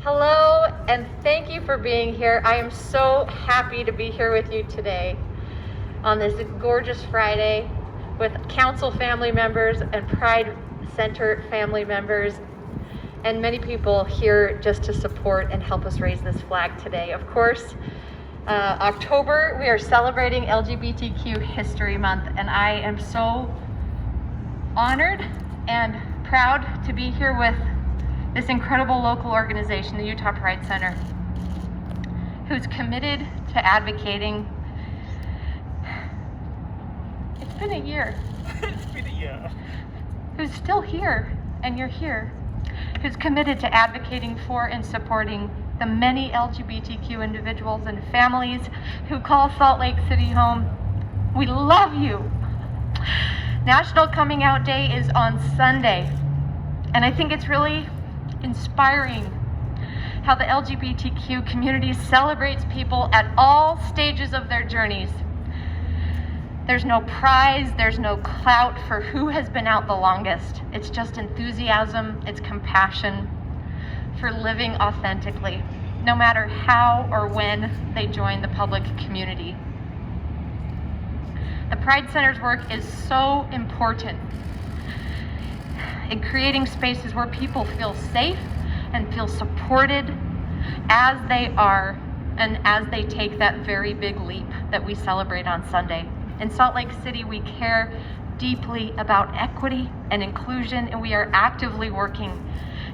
Hello, and thank you for being here. I am so happy to be here with you today on this gorgeous Friday with council family members and Pride Center family members and many people here just to support and help us raise this flag today. Of course, October, we are celebrating LGBTQ History Month, and I am so honored and proud to be here with this incredible local organization, the Utah Pride Center, who's committed to advocating. It's been a year. It's been a year. Who's still here, and you're here, who's committed to advocating for and supporting the many LGBTQ individuals and families who call Salt Lake City home. We love you. National Coming Out Day is on Sunday, and I think it's really inspiring how the LGBTQ community celebrates people at all stages of their journeys. There's no prize, there's no clout for who has been out the longest. It's just enthusiasm, it's compassion for living authentically, no matter how or when they join the public community. The Pride Center's work is so important in creating spaces where people feel safe and feel supported as they are and as they take that very big leap that we celebrate on Sunday. In Salt Lake City, we care deeply about equity and inclusion, and we are actively working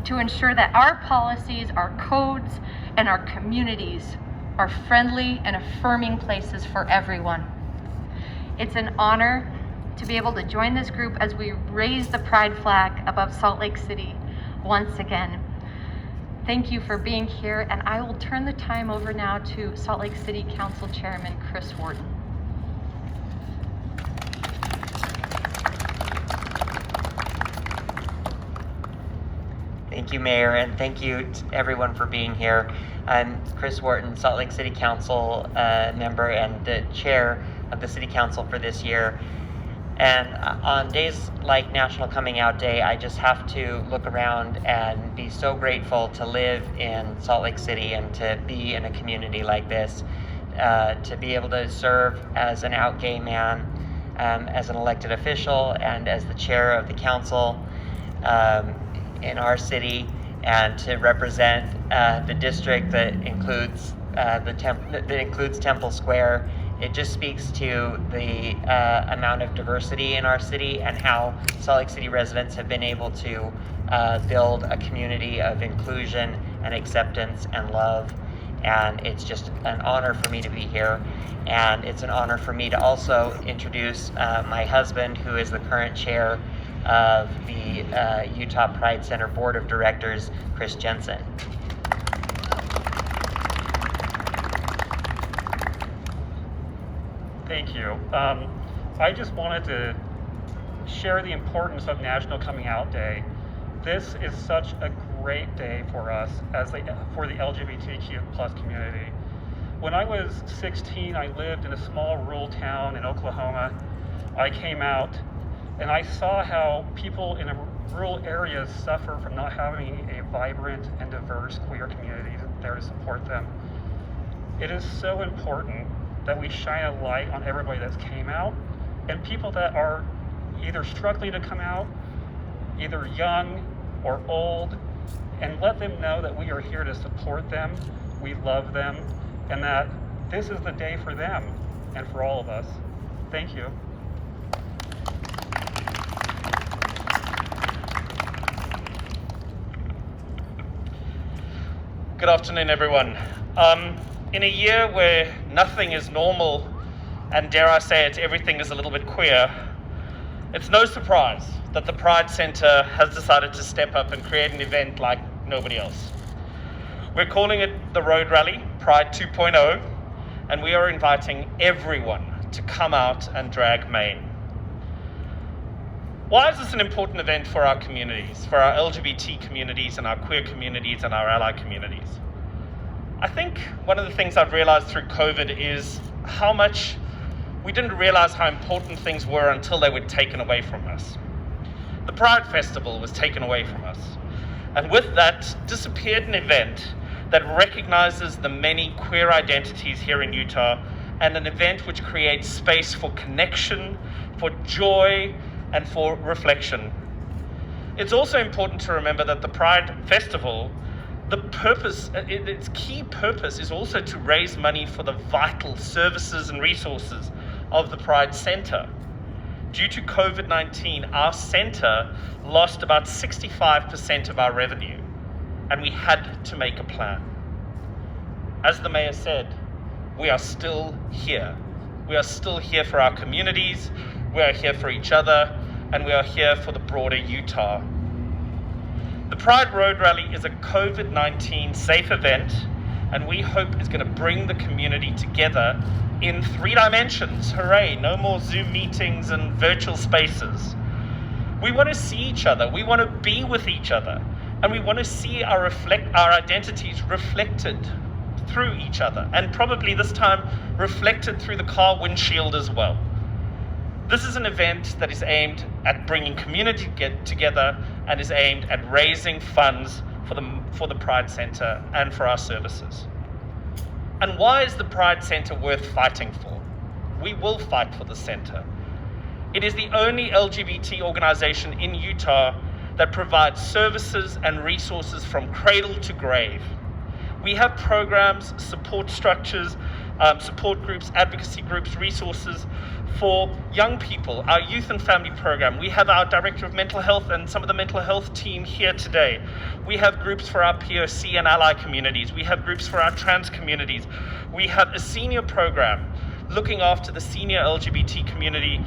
to ensure that our policies, our codes, and our communities are friendly and affirming places for everyone. It's an honor to be able to join this group as we raise the pride flag above Salt Lake City once again. Thank you for being here, and I will turn the time over now to Salt Lake City Council Chairman Chris Wharton. Thank you, Mayor, and thank you to everyone for being here. I'm Chris Wharton, Salt Lake City Council member and the chair of the City Council for this year. And on days like National Coming Out Day, I just have to look around and be so grateful to live in Salt Lake City and to be in a community like this, to be able to serve as an out gay man, as an elected official, and as the chair of the council in our city, and to represent the district that includes Temple Square. It just speaks to the amount of diversity in our city and how Salt Lake City residents have been able to build a community of inclusion and acceptance and love. And it's just an honor for me to be here. And it's an honor for me to also introduce my husband, who is the current chair of the Utah Pride Center Board of Directors, Chris Jensen. Thank you. I just wanted to share the importance of National Coming Out Day. This is such a great day for us for the LGBTQ plus community. When I was 16, I lived in a small rural town in Oklahoma. I came out and I saw how people in rural areas suffer from not having a vibrant and diverse queer community there to support them. It is so important that we shine a light on everybody that's came out and people that are either struggling to come out, either young or old, and let them know that we are here to support them, we love them, and that this is the day for them and for all of us. Thank you. Good afternoon, everyone. In a year where nothing is normal, and dare I say it, everything is a little bit queer, it's no surprise that the Pride Center has decided to step up and create an event like nobody else. We're calling it the Road Rally, Pride 2.0, and we are inviting everyone to come out and drag Maine. Why is this an important event for our communities, for our LGBT communities and our queer communities and our ally communities? I think one of the things I've realized through COVID is how much we didn't realize how important things were until they were taken away from us. The Pride Festival was taken away from us. And with that disappeared an event that recognizes the many queer identities here in Utah, and an event which creates space for connection, for joy, and for reflection. It's also important to remember that the Pride Festival, its key purpose is also to raise money for the vital services and resources of the Pride Center. Due to COVID-19, our center lost about 65% of our revenue, and we had to make a plan. As the mayor said, we are still here. We are still here for our communities, we are here for each other, and we are here for the broader Utah. The Pride Road Rally is a COVID-19 safe event, and we hope is going to bring the community together in 3 dimensions. Hooray, no more Zoom meetings and virtual spaces. We want to see each other, we want to be with each other, and we want to see our identities reflected through each other, and probably this time reflected through the car windshield as well. This is an event that is aimed at bringing community together and is aimed at raising funds for the Pride Center and for our services. And why is the Pride Center worth fighting for? We will fight for the center. It is the only LGBT organization in Utah that provides services and resources from cradle to grave. We have programs, support structures, support groups, advocacy groups, resources for young people, our youth and family program. We have our director of mental health and some of the mental health team here today. We have groups for our POC and ally communities. We have groups for our trans communities. We have a senior program looking after the senior LGBT community,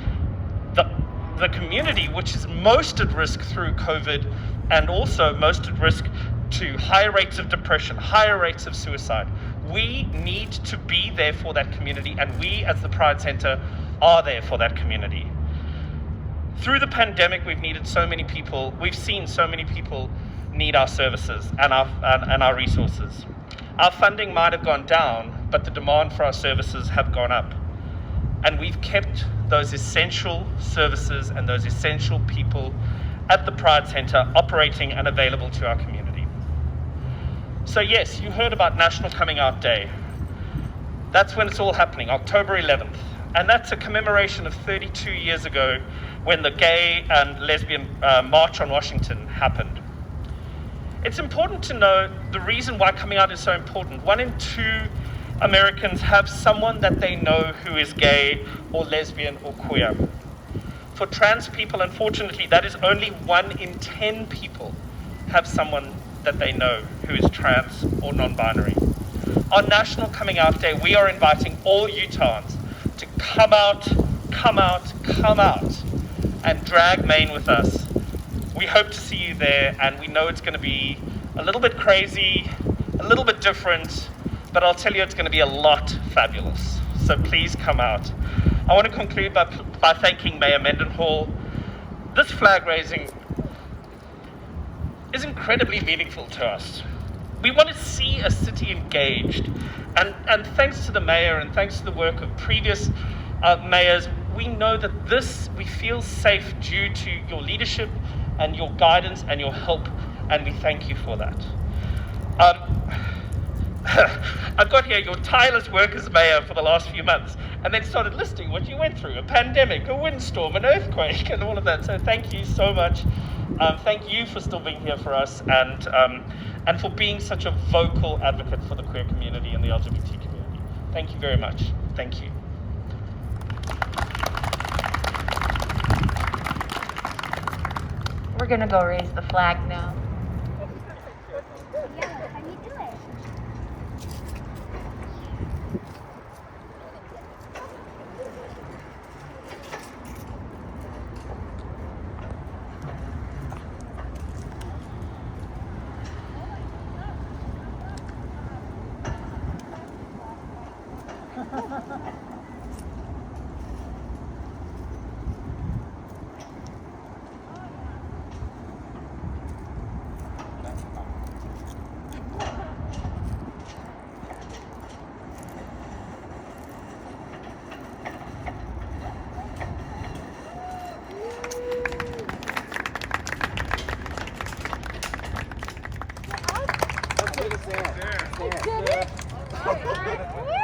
the community which is most at risk through COVID, and also most at risk to higher rates of depression, higher rates of suicide. We need to be there for that community, and we as the Pride Center are there for that community. Through the pandemic, we've seen so many people need our services and our resources. Our funding might have gone down, but the demand for our services have gone up. And we've kept those essential services and those essential people at the Pride Center operating and available to our community. So yes, you heard about National Coming Out Day. That's when it's all happening, October 11th. And that's a commemoration of 32 years ago when the gay and lesbian March on Washington happened. It's important to know the reason why coming out is so important. 1 in 2 Americans have someone that they know who is gay or lesbian or queer. For trans people, unfortunately, that is only 1 in 10 people have someone that they know who is trans or non-binary. On National Coming Out Day, we are inviting all Utahns to come out, and drag Maine with us. We hope to see you there, and we know it's going to be a little bit crazy, a little bit different, but I'll tell you it's going to be a lot fabulous. So please come out. I want to conclude by thanking Mayor Mendenhall. This flag raising is incredibly meaningful to us. We want to see a city engaged, and thanks to the mayor and thanks to the work of previous mayors, we know that we feel safe due to your leadership and your guidance and your help, and we thank you for that. I've got here your tireless work as mayor for the last few months, and then started listing what you went through: a pandemic, a windstorm, an earthquake, and all of that. So thank you so much. Thank you for still being here for us, and for being such a vocal advocate for the queer community and the LGBT community. Thank you very much. Thank you. We're gonna go raise the flag now. Stand. Stand. Stand.